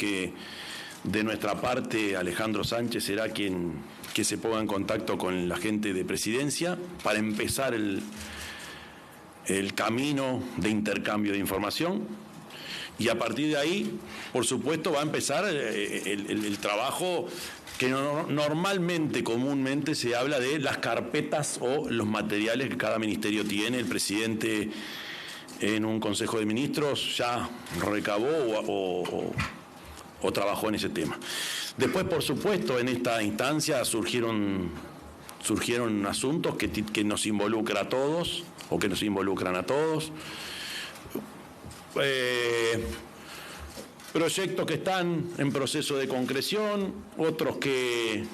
que de nuestra parte Alejandro Sánchez será quien que se ponga en contacto con la gente de Presidencia para empezar el camino de intercambio de información. Y a partir de ahí, por supuesto, va a empezar el trabajo que normalmente, comúnmente se habla de las carpetas o los materiales que cada ministerio tiene. El presidente en un Consejo de Ministros ya recabó o trabajó en ese tema. Después, por supuesto, en esta instancia surgieron asuntos que nos involucran a todos o que nos involucran a todos. Proyectos que están en proceso de concreción, otros que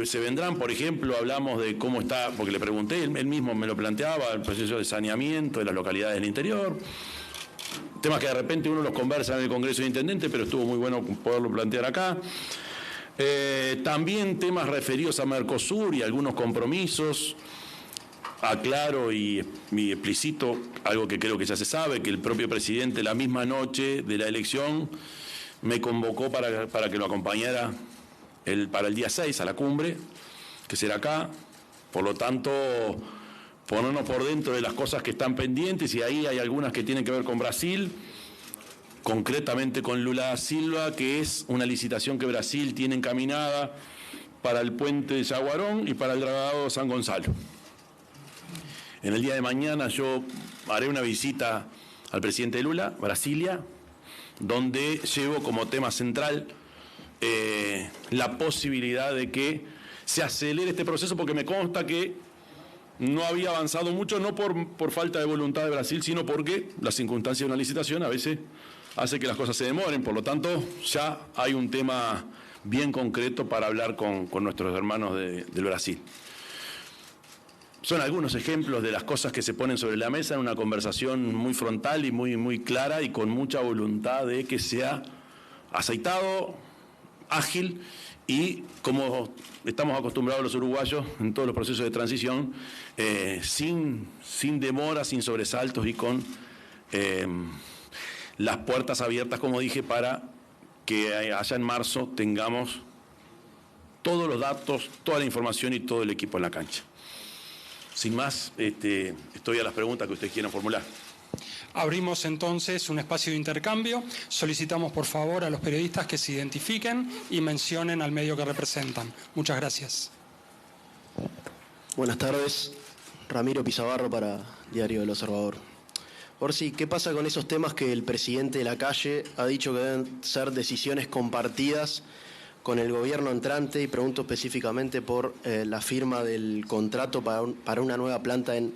se vendrán. Por ejemplo, hablamos de cómo está, porque le pregunté, él mismo me lo planteaba, el proceso de saneamiento de las localidades del interior. Temas que de repente uno los conversa en el Congreso de Intendentes, pero estuvo muy bueno poderlo plantear acá. También temas referidos a Mercosur y algunos compromisos. Aclaro y explicito algo que creo que ya se sabe, que el propio presidente la misma noche de la elección me convocó para que lo acompañara para el día 6 a la cumbre, que será acá. Por lo tanto, ponernos por dentro de las cosas que están pendientes, y ahí hay algunas que tienen que ver con Brasil, concretamente con Lula da Silva, que es una licitación que Brasil tiene encaminada para el puente de Yaguarón y para el dragado San Gonzalo. En el día de mañana yo haré una visita al presidente Lula, Brasilia, donde llevo como tema central la posibilidad de que se acelere este proceso, porque me consta que no había avanzado mucho, no por falta de voluntad de Brasil, sino porque las circunstancias de una licitación a veces hace que las cosas se demoren. Por lo tanto, ya hay un tema bien concreto para hablar con nuestros hermanos del Brasil. Son algunos ejemplos de las cosas que se ponen sobre la mesa en una conversación muy frontal y muy clara, y con mucha voluntad de que sea aceitado, ágil y, como estamos acostumbrados los uruguayos en todos los procesos de transición, sin demora, sin sobresaltos y con las puertas abiertas, como dije, para que allá en marzo tengamos todos los datos, toda la información y todo el equipo en la cancha. Sin más, estoy a las preguntas que ustedes quieran formular. Abrimos entonces un espacio de intercambio. Solicitamos por favor a los periodistas que se identifiquen y mencionen al medio que representan. Muchas gracias. Buenas tardes, Ramiro Pizabarro para Diario del Observador. Orsi, ¿qué pasa con esos temas que el presidente de la calle ha dicho que deben ser decisiones compartidas con el gobierno entrante? Y pregunto específicamente por la firma del contrato para una nueva planta en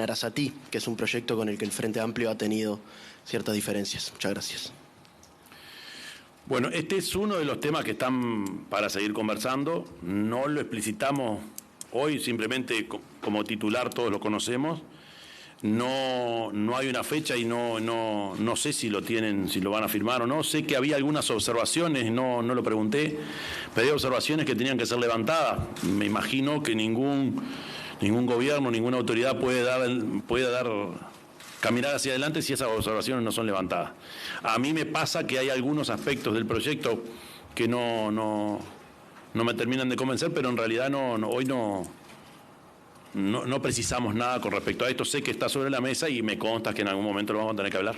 Arasatí, que es un proyecto con el que el Frente Amplio ha tenido ciertas diferencias. Muchas gracias. Bueno, este es uno de los temas que están para seguir conversando. No lo explicitamos hoy, simplemente como titular todos lo conocemos. No hay una fecha y no sé si lo tienen, si lo van a firmar o no. Sé que había algunas observaciones, no lo pregunté, pero hay observaciones que tenían que ser levantadas. Me imagino que ningún gobierno, ninguna autoridad puede caminar hacia adelante si esas observaciones no son levantadas. A mí me pasa que hay algunos aspectos del proyecto que no me terminan de convencer, pero en realidad hoy no precisamos nada con respecto a esto. Sé que está sobre la mesa y me consta que en algún momento lo vamos a tener que hablar.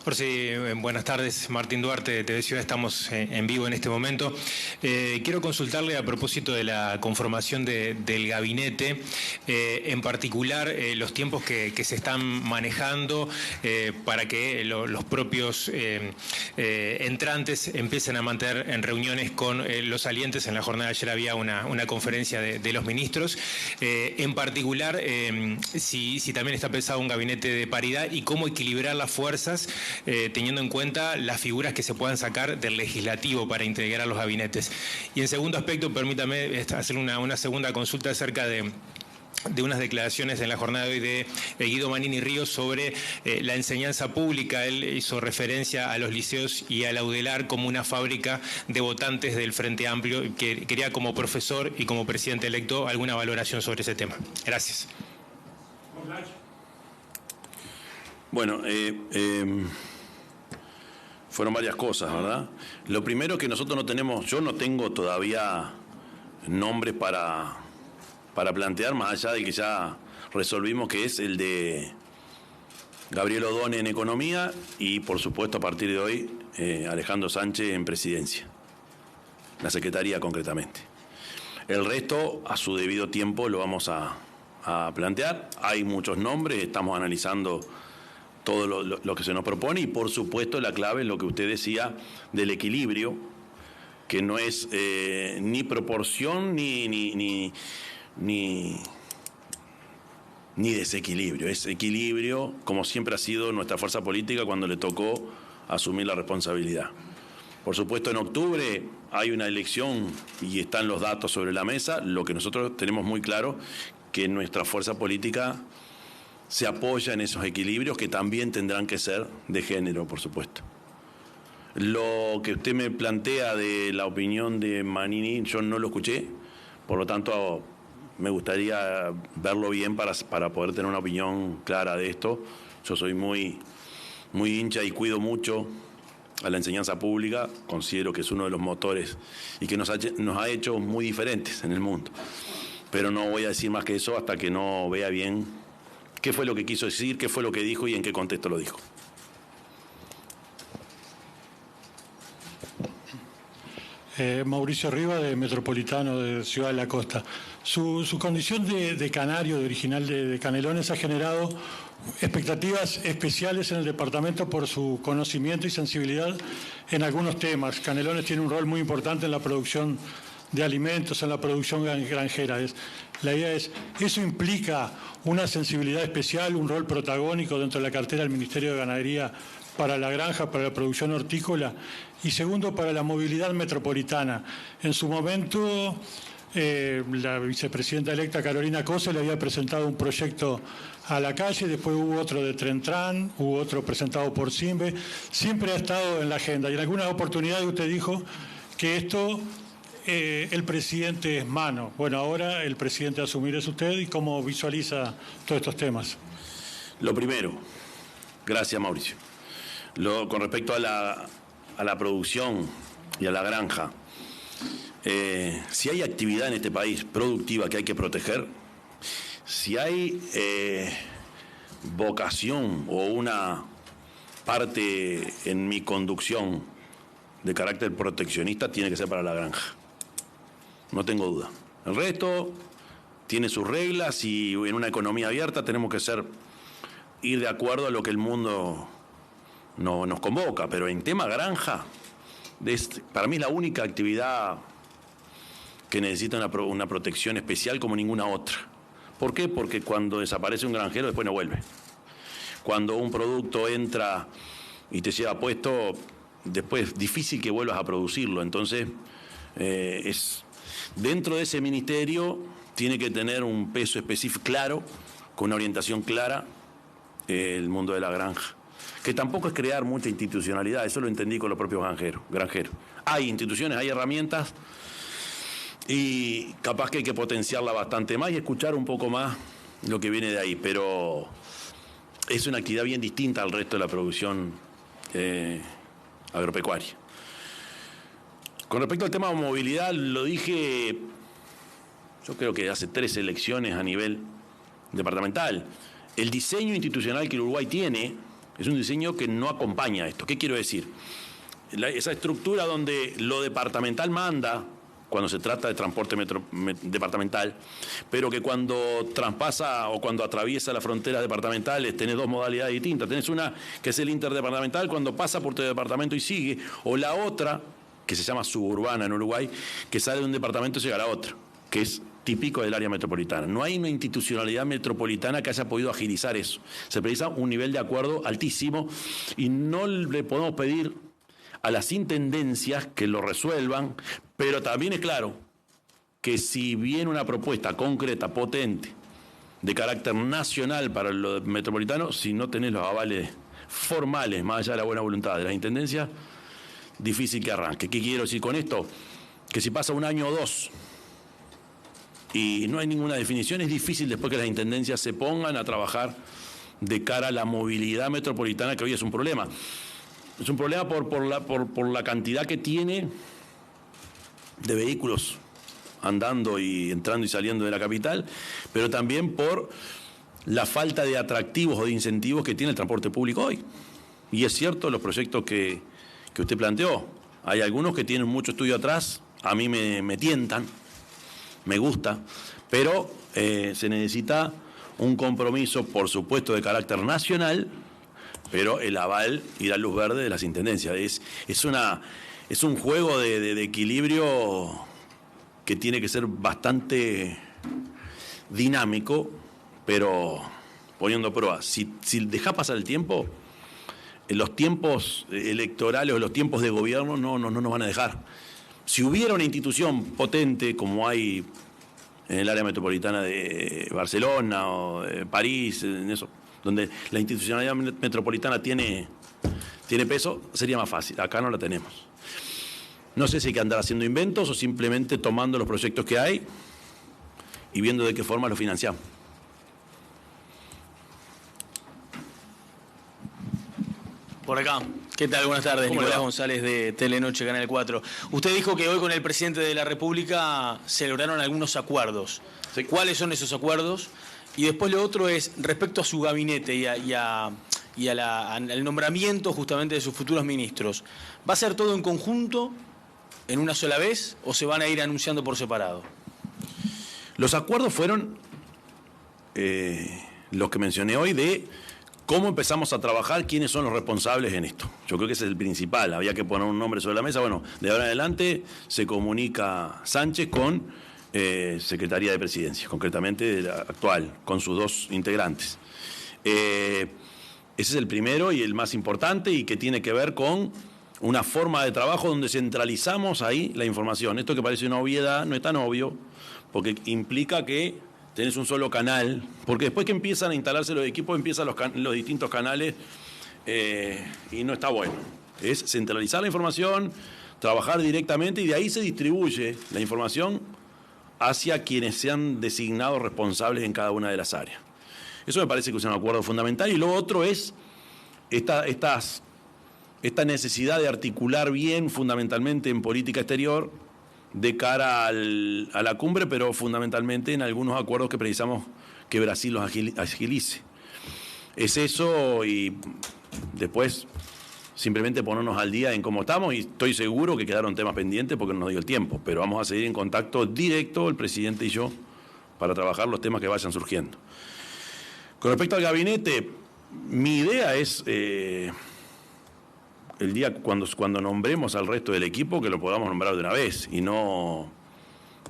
Por si, buenas tardes, Martín Duarte, TV Ciudad, estamos en vivo en este momento. Quiero consultarle a propósito de la conformación del gabinete, en particular los tiempos que se están manejando para que los propios entrantes empiecen a mantener en reuniones con los salientes. En la jornada de ayer había una conferencia de los ministros. En particular, si también está pensado un gabinete de paridad y cómo equilibrar las fuerzas, teniendo en cuenta las figuras que se puedan sacar del legislativo para integrar los gabinetes. Y en segundo aspecto, permítame hacer una segunda consulta acerca de unas declaraciones en la jornada de hoy de Guido Manini Ríos sobre la enseñanza pública. Él hizo referencia a los liceos y al Audelar como una fábrica de votantes del Frente Amplio, que quería, como profesor y como presidente electo, alguna valoración sobre ese tema. Gracias. Bueno, fueron varias cosas, ¿verdad? Lo primero es que nosotros no tenemos, yo no tengo todavía nombres para plantear, más allá de que ya resolvimos que es el de Gabriel Odone en Economía y, por supuesto, a partir de hoy, Alejandro Sánchez en Presidencia, la Secretaría concretamente. El resto, a su debido tiempo, lo vamos a plantear. Hay muchos nombres, estamos analizando todo lo que se nos propone y, por supuesto, la clave es lo que usted decía del equilibrio, que no es ni proporción ni desequilibrio, es equilibrio, como siempre ha sido nuestra fuerza política cuando le tocó asumir la responsabilidad. Por supuesto, en octubre hay una elección y están los datos sobre la mesa. Lo que nosotros tenemos muy claro que nuestra fuerza política se apoya en esos equilibrios que también tendrán que ser de género, por supuesto. Lo que usted me plantea de la opinión de Manini, yo no lo escuché, por lo tanto me gustaría verlo bien para poder tener una opinión clara de esto. Yo soy muy hincha y cuido mucho a la enseñanza pública, considero que es uno de los motores y que nos ha hecho muy diferentes en el mundo. Pero no voy a decir más que eso hasta que no vea bien qué fue lo que quiso decir, qué fue lo que dijo y en qué contexto lo dijo. Mauricio Riva, de Metropolitano de Ciudad de la Costa. Su condición de canario, de original de Canelones, ha generado expectativas especiales en el departamento por su conocimiento y sensibilidad en algunos temas. Canelones tiene un rol muy importante en la producción de alimentos, en la producción granjera. La idea es, ¿eso implica una sensibilidad especial, un rol protagónico dentro de la cartera del Ministerio de Ganadería para la granja, para la producción hortícola? Y segundo, para la movilidad metropolitana. En su momento, la vicepresidenta electa Carolina Cose le había presentado un proyecto a la calle, después hubo otro de Trentran, hubo otro presentado por Simbe. Siempre ha estado en la agenda y en algunas oportunidades usted dijo que esto, el presidente es mano. Bueno, ahora el presidente a asumir es usted, ¿y cómo visualiza todos estos temas? Lo primero, gracias Mauricio. Con respecto a la producción y a la granja, si hay actividad en este país productiva que hay que proteger, si hay vocación o una parte en mi conducción de carácter proteccionista, tiene que ser para la granja. No tengo duda. El resto tiene sus reglas y en una economía abierta tenemos que ir de acuerdo a lo que el mundo nos convoca, pero en tema granja, para mí es la única actividad que necesita una protección especial como ninguna otra. ¿Por qué? Porque cuando desaparece un granjero después no vuelve. Cuando un producto entra y te lleva puesto, después es difícil que vuelvas a producirlo. Entonces, dentro de ese ministerio tiene que tener un peso específico claro, con una orientación clara, el mundo de la granja. Que tampoco es crear mucha institucionalidad, eso lo entendí con los propios granjeros. Hay instituciones, hay herramientas y capaz que hay que potenciarla bastante más y escuchar un poco más lo que viene de ahí, pero es una actividad bien distinta al resto de la producción agropecuaria. Con respecto al tema de movilidad, lo dije, yo creo que hace 3 elecciones a nivel departamental. El diseño institucional que el Uruguay tiene es un diseño que no acompaña esto. ¿Qué quiero decir? Esa estructura donde lo departamental manda cuando se trata de transporte departamental, pero que cuando traspasa o cuando atraviesa las fronteras departamentales tenés 2 modalidades distintas. Tenés una que es el interdepartamental cuando pasa por tu departamento y sigue, o la otra, que se llama suburbana en Uruguay, que sale de un departamento y llega a otro, que es típico del área metropolitana. No hay una institucionalidad metropolitana que haya podido agilizar eso. Se precisa un nivel de acuerdo altísimo y no le podemos pedir a las intendencias que lo resuelvan, pero también es claro que si viene una propuesta concreta, potente, de carácter nacional para lo metropolitano, si no tenés los avales formales, más allá de la buena voluntad de las intendencias, difícil que arranque. ¿Qué quiero decir con esto? Que si pasa un año o 2 y no hay ninguna definición, es difícil después que las intendencias se pongan a trabajar de cara a la movilidad metropolitana, que hoy es un problema. Es un problema por la cantidad que tiene de vehículos andando y entrando y saliendo de la capital, pero también por la falta de atractivos o de incentivos que tiene el transporte público hoy. Y es cierto, los proyectos que usted planteó, hay algunos que tienen mucho estudio atrás, a mí me tientan, me gusta, pero se necesita un compromiso, por supuesto, de carácter nacional, pero el aval y la luz verde de las intendencias. Es un juego de equilibrio que tiene que ser bastante dinámico, pero poniendo pruebas. Si deja pasar el tiempo, los tiempos electorales o los tiempos de gobierno no nos van a dejar. Si hubiera una institución potente como hay en el área metropolitana de Barcelona o de París, en eso, donde la institucionalidad metropolitana tiene peso, sería más fácil. Acá no la tenemos. No sé si hay que andar haciendo inventos o simplemente tomando los proyectos que hay y viendo de qué forma los financiamos. Por acá. ¿Qué tal? Buenas tardes. Nicolás González de Telenoche, Canal 4. Usted dijo que hoy con el presidente de la República se lograron algunos acuerdos. Sí. ¿Cuáles son esos acuerdos? Y después lo otro es respecto a su gabinete y al nombramiento justamente de sus futuros ministros. ¿Va a ser todo en conjunto, en una sola vez, o se van a ir anunciando por separado? Los acuerdos fueron los que mencioné hoy de cómo empezamos a trabajar, quiénes son los responsables en esto. Yo creo que ese es el principal. Había que poner un nombre sobre la mesa. Bueno, de ahora en adelante se comunica Sánchez con Secretaría de Presidencia, concretamente de la actual, con sus dos integrantes. Ese es el primero y el más importante y que tiene que ver con una forma de trabajo donde centralizamos ahí la información. Esto que parece una obviedad no es tan obvio porque implica que tenés un solo canal, porque después que empiezan a instalarse los equipos, empiezan los distintos canales y no está bueno. Es centralizar la información, trabajar directamente y de ahí se distribuye la información hacia quienes sean designados responsables en cada una de las áreas. Eso me parece que es un acuerdo fundamental. Y lo otro es esta necesidad de articular bien, fundamentalmente en política exterior, de cara a la cumbre, pero fundamentalmente en algunos acuerdos que precisamos que Brasil los agilice. Es eso y después simplemente ponernos al día en cómo estamos y estoy seguro que quedaron temas pendientes porque no nos dio el tiempo, pero vamos a seguir en contacto directo el presidente y yo para trabajar los temas que vayan surgiendo. Con respecto al gabinete, mi idea es el día cuando nombremos al resto del equipo que lo podamos nombrar de una vez y no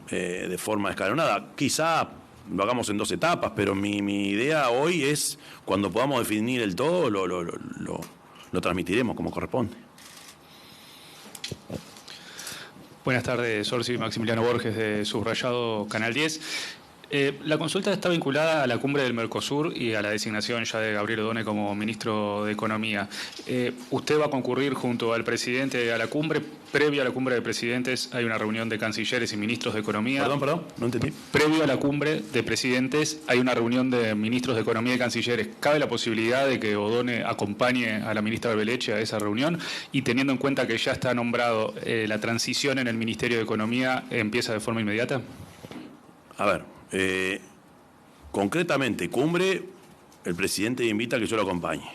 de forma escalonada. Quizá lo hagamos en 2 etapas, pero mi idea hoy es cuando podamos definir el todo lo transmitiremos como corresponde. Buenas tardes, Sorsi, Maximiliano Borges de Subrayado Canal 10. La consulta está vinculada a la cumbre del Mercosur y a la designación ya de Gabriel Odone como ministro de Economía. ¿Usted va a concurrir junto al presidente a la cumbre? Previo a la cumbre de presidentes hay una reunión de cancilleres y ministros de Economía. Perdón, no entendí. Previo a la cumbre de presidentes hay una reunión de ministros de Economía y cancilleres. ¿Cabe la posibilidad de que Odone acompañe a la ministra Arbeleche a esa reunión? Y teniendo en cuenta que ya está nombrado, la transición en el Ministerio de Economía empieza de forma inmediata. A ver. Concretamente, cumbre, el presidente invita a que yo lo acompañe.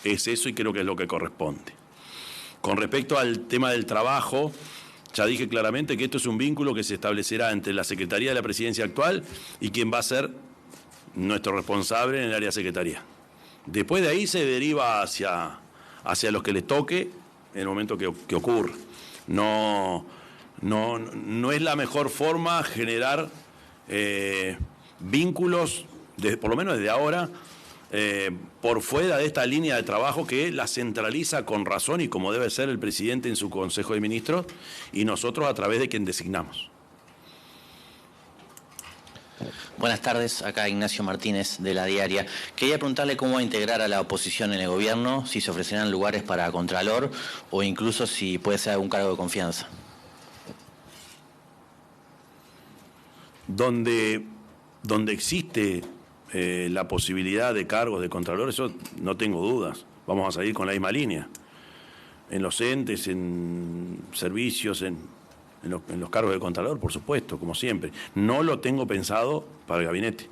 Es eso y creo que es lo que corresponde. Con respecto al tema del trabajo, ya dije claramente que esto es un vínculo que se establecerá entre la Secretaría de la Presidencia actual y quien va a ser nuestro responsable en el área de Secretaría. Después de ahí se deriva hacia los que les toque en el momento que ocurra. No es la mejor forma generar vínculos, por lo menos desde ahora, por fuera de esta línea de trabajo que la centraliza con razón y como debe ser el presidente en su Consejo de Ministros y nosotros a través de quien designamos. Buenas tardes, acá Ignacio Martínez de La Diaria. Quería preguntarle cómo va a integrar a la oposición en el gobierno, si se ofrecerán lugares para Contralor o incluso si puede ser algún cargo de confianza. Donde existe la posibilidad de cargos de Contralor, eso no tengo dudas. Vamos a seguir con la misma línea. en los entes, en servicios, en los cargos de Contralor, por supuesto, como siempre. No lo tengo pensado para el gabinete.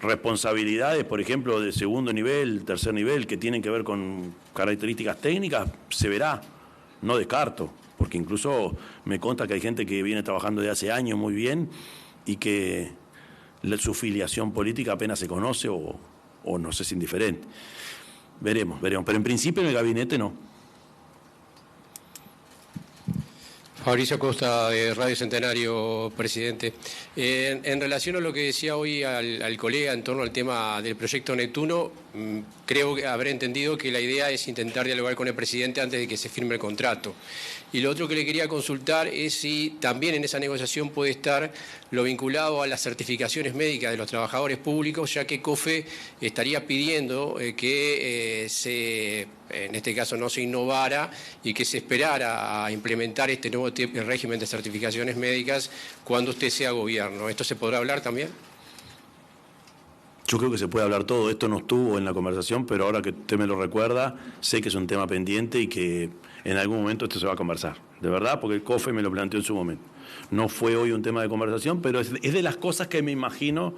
Responsabilidades, por ejemplo, de segundo nivel, tercer nivel, que tienen que ver con características técnicas, se verá, no descarto, porque incluso me consta que hay gente que viene trabajando desde hace años muy bien y que su filiación política apenas se conoce o nos es indiferente. Veremos, pero en principio en el gabinete no. Fabricio Costa, de Radio Centenario, presidente. En relación a lo que decía hoy al colega en torno al tema del proyecto Neptuno, creo que habré entendido que la idea es intentar dialogar con el presidente antes de que se firme el contrato. Y lo otro que le quería consultar es si también en esa negociación puede estar lo vinculado a las certificaciones médicas de los trabajadores públicos, ya que COFE estaría pidiendo que en este caso no se innovara y que se esperara a implementar este nuevo régimen de certificaciones médicas cuando usted sea gobierno. ¿Esto se podrá hablar también? Yo creo que se puede hablar todo. Esto no estuvo en la conversación, pero ahora que usted me lo recuerda, sé que es un tema pendiente y que en algún momento esto se va a conversar. De verdad, porque el COFE me lo planteó en su momento. No fue hoy un tema de conversación, pero es de las cosas que me imagino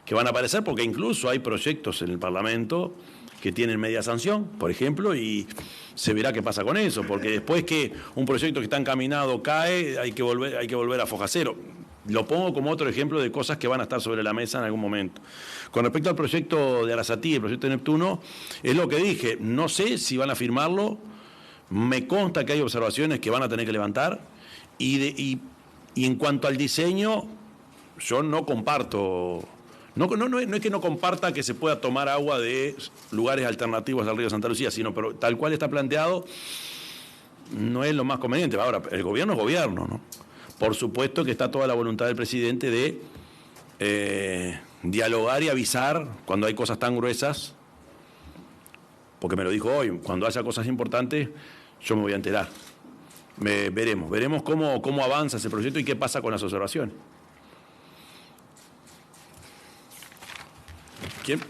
que van a aparecer, porque incluso hay proyectos en el Parlamento que tienen media sanción, por ejemplo, y se verá qué pasa con eso, porque después que un proyecto que está encaminado cae, hay que volver a foja cero. Lo pongo como otro ejemplo de cosas que van a estar sobre la mesa en algún momento. Con respecto al proyecto de Arasatí, el proyecto de Neptuno, es lo que dije, no sé si van a firmarlo, me consta que hay observaciones que van a tener que levantar, y en cuanto al diseño, yo no comparto, no es que no comparta que se pueda tomar agua de lugares alternativos al río Santa Lucía, sino pero tal cual está planteado, no es lo más conveniente. Ahora, el gobierno es gobierno, ¿no? Por supuesto que está toda la voluntad del presidente de dialogar y avisar cuando hay cosas tan gruesas, porque me lo dijo hoy, cuando haya cosas importantes yo me voy a enterar. Veremos cómo avanza ese proyecto y qué pasa con las observaciones. ¿Quién?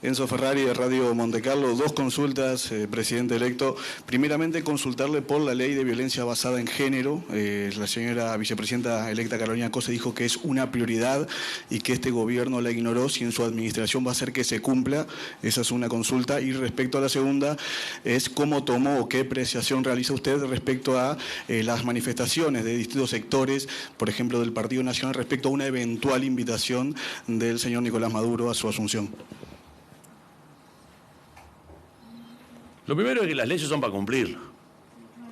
Enzo Ferrari, de Radio Montecarlo. Dos consultas, presidente electo. Primeramente, consultarle por la ley de violencia basada en género. La señora vicepresidenta electa Carolina Cose dijo que es una prioridad y que este gobierno la ignoró, si en su administración va a hacer que se cumpla. Esa es una consulta. Y respecto a la segunda, es cómo tomó o qué apreciación realiza usted respecto a las manifestaciones de distintos sectores, por ejemplo, del Partido Nacional, respecto a una eventual invitación del señor Nicolás Maduro a su asunción. Lo primero es que las leyes son para cumplir.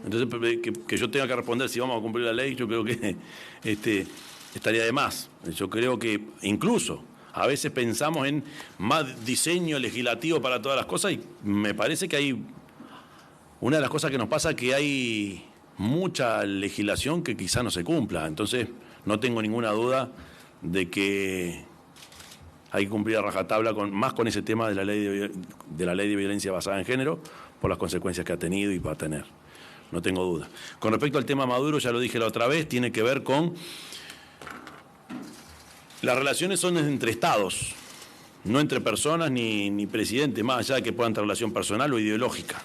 Entonces, que yo tenga que responder si vamos a cumplir la ley, yo creo que estaría de más. Yo creo que incluso a veces pensamos en más diseño legislativo para todas las cosas y me parece que hay una de las cosas que nos pasa es que hay mucha legislación que quizá no se cumpla. Entonces, no tengo ninguna duda de que hay que cumplir a rajatabla más con ese tema de la ley de violencia basada en género por las consecuencias que ha tenido y va a tener. No tengo duda. Con respecto al tema Maduro, ya lo dije la otra vez, tiene que ver con las relaciones son entre estados, no entre personas ni presidentes, más allá de que puedan tener relación personal o ideológica.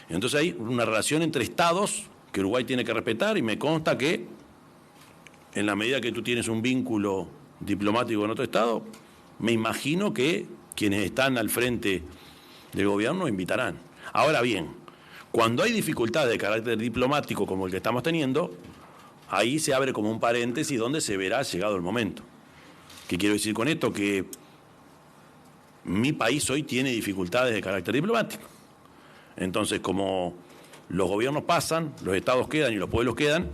Entonces hay una relación entre estados que Uruguay tiene que respetar y me consta que en la medida que tú tienes un vínculo diplomático con otro estado, me imagino que quienes están al frente del gobierno invitarán. Ahora bien, cuando hay dificultades de carácter diplomático como el que estamos teniendo, ahí se abre como un paréntesis donde se verá llegado el momento. ¿Qué quiero decir con esto? Que mi país hoy tiene dificultades de carácter diplomático. Entonces, como los gobiernos pasan, los estados quedan y los pueblos quedan,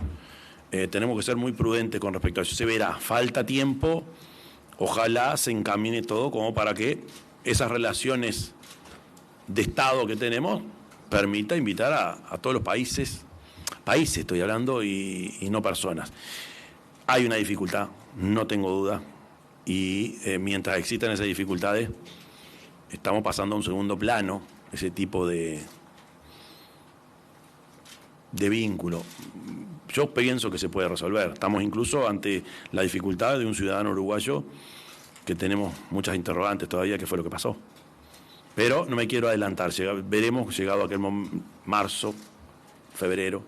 tenemos que ser muy prudentes con respecto a eso. Se verá, falta tiempo. Ojalá se encamine todo como para que esas relaciones de Estado que tenemos permita invitar a todos los países estoy hablando, y no personas. Hay una dificultad, no tengo duda, y mientras existan esas dificultades, estamos pasando a un segundo plano, ese tipo de de vínculo. Yo pienso que se puede resolver. Estamos incluso ante la dificultad de un ciudadano uruguayo que tenemos muchas interrogantes todavía, qué fue lo que pasó. Pero no me quiero adelantar. Veremos, llegado aquel marzo, febrero,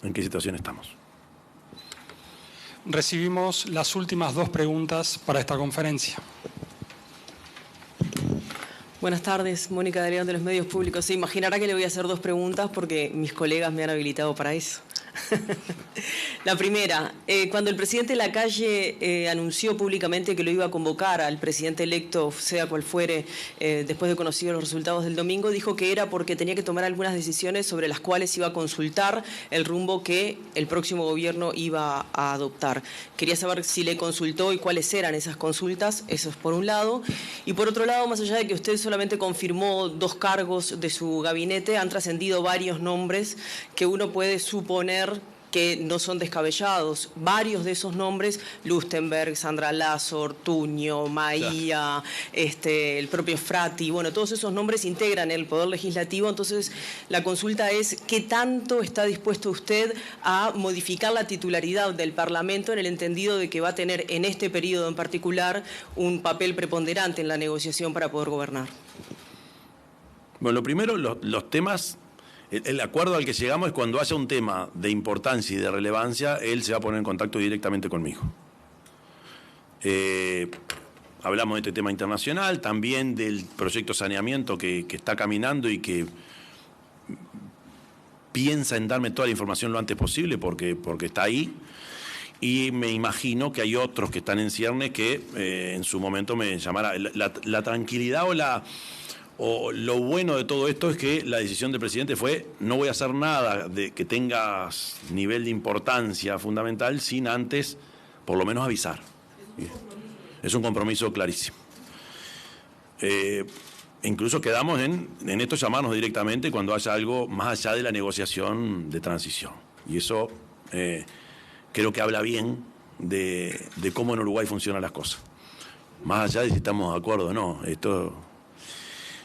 en qué situación estamos. Recibimos las últimas 2 preguntas para esta conferencia. Buenas tardes, Mónica de León de los Medios Públicos. Se imaginará que le voy a hacer 2 preguntas porque mis colegas me han habilitado para eso. La primera, cuando el presidente Lacalle anunció públicamente que lo iba a convocar al presidente electo, sea cual fuere, después de conocidos los resultados del domingo, dijo que era porque tenía que tomar algunas decisiones sobre las cuales iba a consultar el rumbo que el próximo gobierno iba a adoptar. Quería saber si le consultó y cuáles eran esas consultas, eso es por un lado. Y por otro lado, más allá de que usted solamente confirmó 2 cargos de su gabinete, han trascendido varios nombres que uno puede suponer que no son descabellados. Varios de esos nombres, Lustenberg, Sandra Lazo, Ortuño, Maía, el propio Frati, bueno, todos esos nombres integran el Poder Legislativo. Entonces, la consulta es ¿qué tanto está dispuesto usted a modificar la titularidad del Parlamento en el entendido de que va a tener en este periodo en particular un papel preponderante en la negociación para poder gobernar? Bueno, lo primero, los temas... El acuerdo al que llegamos es cuando haya un tema de importancia y de relevancia, él se va a poner en contacto directamente conmigo. Hablamos de este tema internacional, también del proyecto saneamiento que está caminando y que piensa en darme toda la información lo antes posible porque está ahí. Y me imagino que hay otros que están en ciernes que en su momento me llamará. La tranquilidad o lo bueno de todo esto es que la decisión del presidente fue no voy a hacer nada de que tenga nivel de importancia fundamental sin antes, por lo menos, avisar. Es un compromiso clarísimo. Incluso quedamos en esto llamarnos directamente cuando haya algo más allá de la negociación de transición. Y eso creo que habla bien de cómo en Uruguay funcionan las cosas. Más allá de si estamos de acuerdo o no.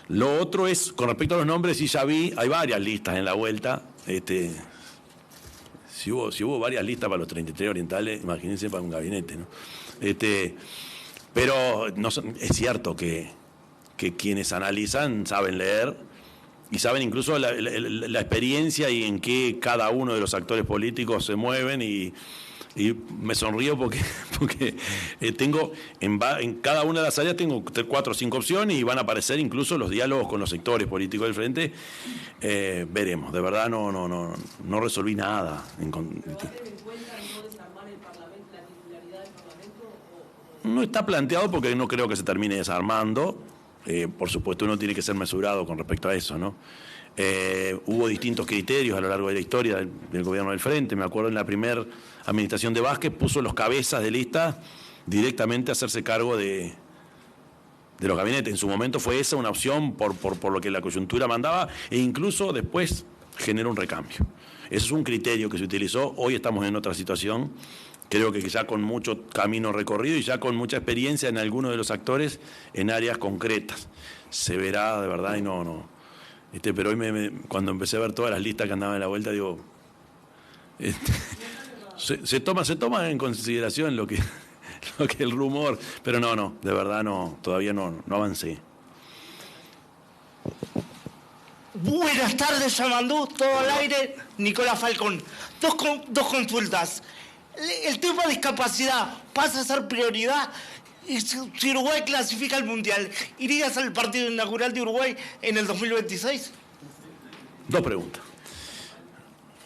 Lo otro es, con respecto a los nombres, sí ya vi, hay varias listas en la vuelta. Si hubo varias listas para los 33 orientales, imagínense para un gabinete, ¿no? Pero es cierto que quienes analizan saben leer y saben incluso la experiencia y en qué cada uno de los actores políticos se mueven y me sonrío porque tengo en cada una de las áreas tengo 4 o 5 opciones y van a aparecer incluso los diálogos con los sectores políticos del frente. Veremos, de verdad no resolví nada. No está planteado porque no creo que se termine desarmando. Por supuesto uno tiene que ser mesurado con respecto a eso, ¿no? Hubo distintos criterios a lo largo de la historia del gobierno del Frente. Me acuerdo en la primera administración de Vázquez puso los cabezas de lista directamente a hacerse cargo de los gabinetes. En su momento fue esa una opción por lo que la coyuntura mandaba e incluso después generó un recambio. Eso es un criterio que se utilizó. Hoy estamos en otra situación. Creo que ya con mucho camino recorrido y ya con mucha experiencia en algunos de los actores en áreas concretas. Se verá de verdad y no. Pero hoy cuando empecé a ver todas las listas que andaban en la vuelta, digo, se toma en consideración lo que el rumor, pero no, de verdad todavía no avancé. Buenas tardes, Yamandú, todo al aire, Nicolás Falcón. Dos consultas. El tema de discapacidad pasa a ser prioridad. Si Uruguay clasifica al Mundial, ¿irías al partido inaugural de Uruguay en el 2026? 2 preguntas.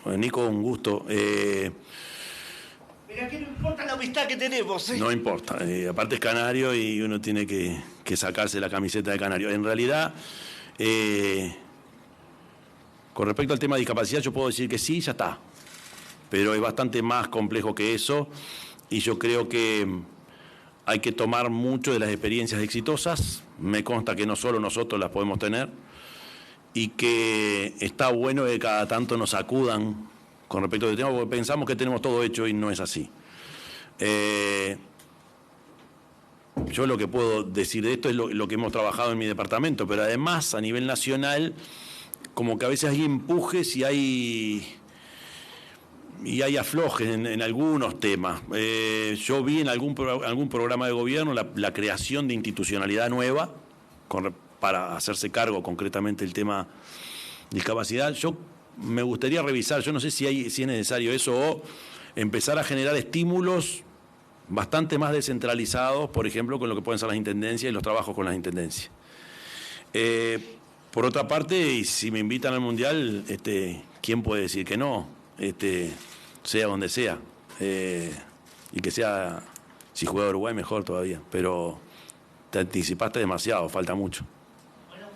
Bueno, Nico, un gusto. Pero que no importa la amistad que tenemos, ¿eh? No importa. Aparte es canario y uno tiene que sacarse la camiseta de canario. En realidad, con respecto al tema de discapacidad, yo puedo decir que sí, ya está. Pero es bastante más complejo que eso y yo creo que hay que tomar mucho de las experiencias exitosas. Me consta que no solo nosotros las podemos tener y que está bueno que cada tanto nos sacudan con respecto al tema porque pensamos que tenemos todo hecho y no es así. Yo lo que puedo decir de esto es lo que hemos trabajado en mi departamento, pero además a nivel nacional como que a veces hay empujes y hay y hay aflojes en algunos temas. Yo vi en algún programa de gobierno la creación de institucionalidad nueva para hacerse cargo concretamente del tema de discapacidad. Yo me gustaría revisar, yo no sé si es necesario eso o empezar a generar estímulos bastante más descentralizados, por ejemplo, con lo que pueden ser las intendencias y los trabajos con las intendencias. Por otra parte, y si me invitan al Mundial, ¿quién puede decir que no? Sea donde sea. Y que sea, si juega Uruguay, mejor todavía. Pero te anticipaste demasiado, falta mucho. Bueno,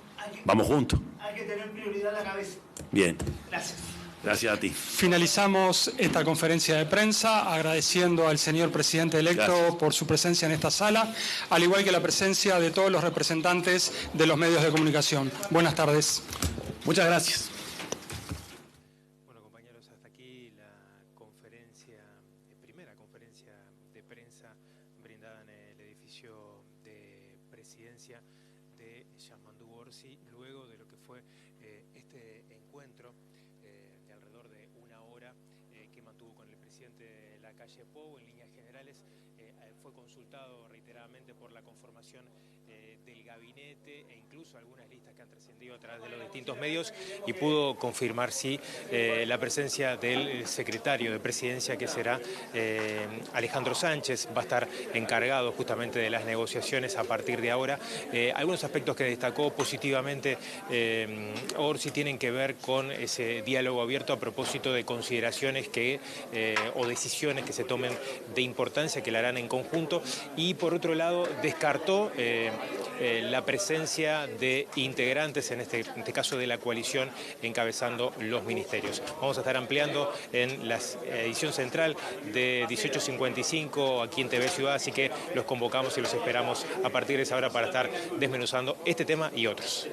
vamos juntos. Hay que tener prioridad en la cabeza. Bien. Gracias. Gracias a ti. Finalizamos esta conferencia de prensa agradeciendo al señor presidente electo por su presencia en esta sala, al igual que la presencia de todos los representantes de los medios de comunicación. Buenas tardes. Muchas gracias. Bueno, compañeros, hasta aquí la primera conferencia de prensa brindada en el edificio de presidencia de Yasmandú Orsi, luego de lo que fue este encuentro de alrededor de una hora que mantuvo con el presidente Lacalle Pou. En líneas generales fue consultado reiteradamente por la conformación del gabinete e incluso algunas listas que han trascendido a través de los distintos medios, y pudo confirmar sí la presencia del secretario de presidencia, que será Alejandro Sánchez. Va a estar encargado justamente de las negociaciones a partir de ahora. Algunos aspectos que destacó positivamente Orsi tienen que ver con ese diálogo abierto a propósito de consideraciones o decisiones que se tomen de importancia, que la harán en conjunto, y por otro lado descartó la presencia de integrantes, en este caso de la coalición, encabezando los ministerios. Vamos a estar ampliando en la edición central de 18:55 aquí en TV Ciudad, así que los convocamos y los esperamos a partir de esa hora para estar desmenuzando este tema y otros.